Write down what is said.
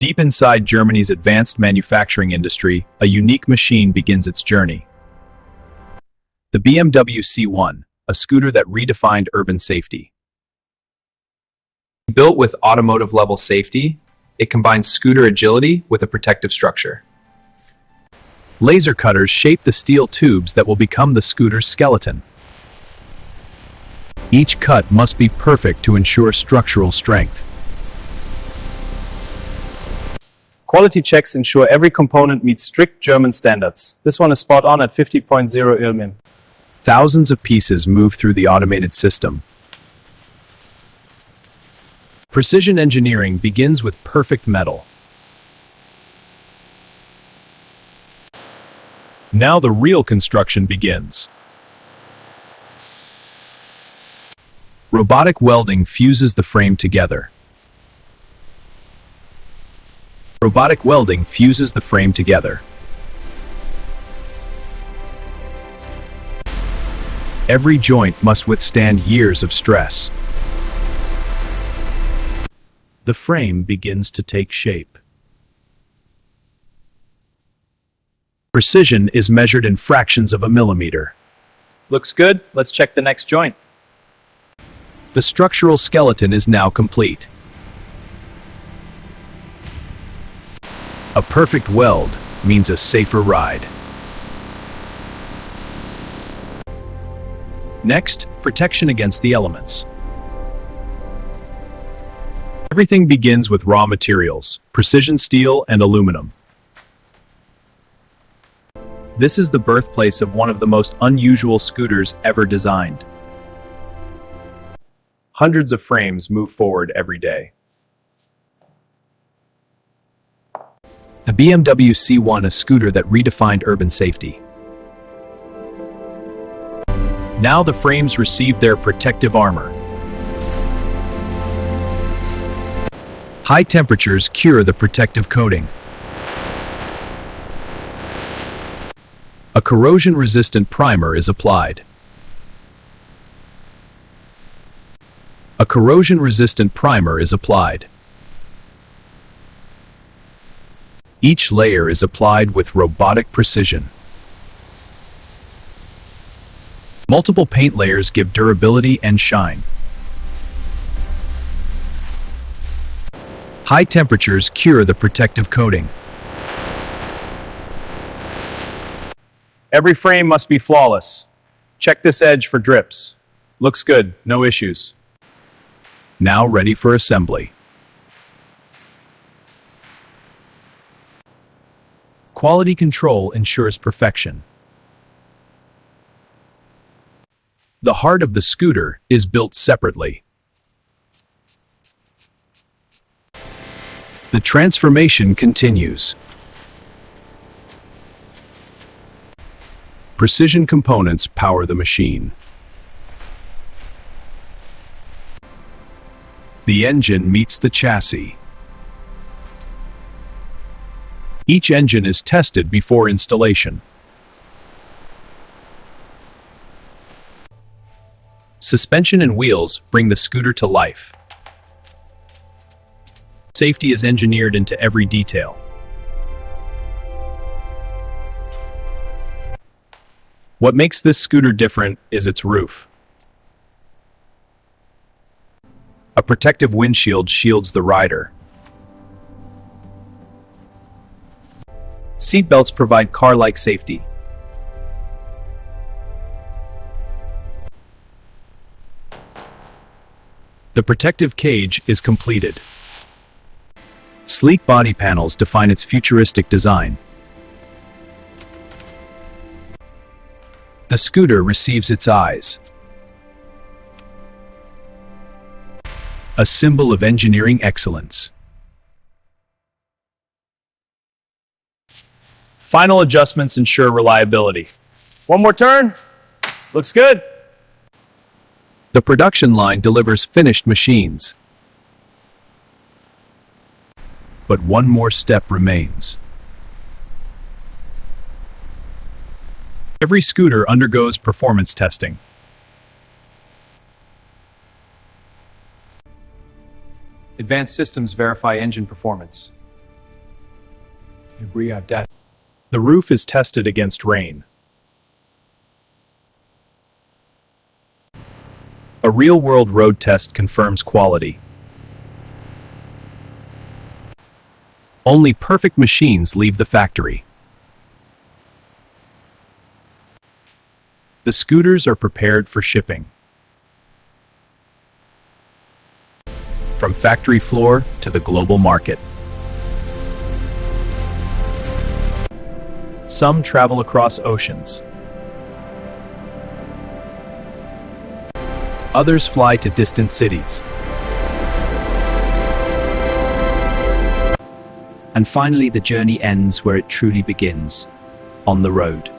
Deep inside Germany's advanced manufacturing industry, a unique machine begins its journey. The BMW C1, a scooter that redefined urban safety. Built with automotive-level safety, it combines scooter agility with a protective structure. Laser cutters shape the steel tubes that will become the scooter's skeleton. Each cut must be perfect to ensure structural strength. Quality checks ensure every component meets strict German standards. This one is spot on at 50.0 mm. Thousands of pieces move through the automated system. Precision engineering begins with perfect metal. Now the real construction begins. Robotic welding fuses the frame together. Robotic welding fuses the frame together. Every joint must withstand years of stress. The frame begins to take shape. Precision is measured in fractions of a millimeter. Looks good. Let's check the next joint. The structural skeleton is now complete. A perfect weld means a safer ride. Next, protection against the elements. Everything begins with raw materials, precision steel and aluminum. This is the birthplace of one of the most unusual scooters ever designed. Hundreds of frames move forward every day. The BMW C1, a scooter that redefined urban safety. Now the frames receive their protective armor. High temperatures cure the protective coating. A corrosion-resistant primer is applied. A corrosion-resistant primer is applied. Each layer is applied with robotic precision. Multiple paint layers give durability and shine. High temperatures cure the protective coating. Every frame must be flawless. Check this edge for drips. Looks good, no issues. Now ready for assembly. Quality control ensures perfection. The heart of the scooter is built separately. The transformation continues. Precision components power the machine. The engine meets the chassis. Each engine is tested before installation. Suspension and wheels bring the scooter to life. Safety is engineered into every detail. What makes this scooter different is its roof. A protective windshield shields the rider. Seatbelts provide car-like safety. The protective cage is completed. Sleek body panels define its futuristic design. The scooter receives its eyes. A symbol of engineering excellence. Final adjustments ensure reliability. One more turn. Looks good. The production line delivers finished machines. But one more step remains. Every scooter undergoes performance testing. Advanced systems verify engine performance. The roof is tested against rain. A real-world road test confirms quality. Only perfect machines leave the factory. The scooters are prepared for shipping. From factory floor to the global market. Some travel across oceans. Others fly to distant cities. And finally, the journey ends where it truly begins, on the road.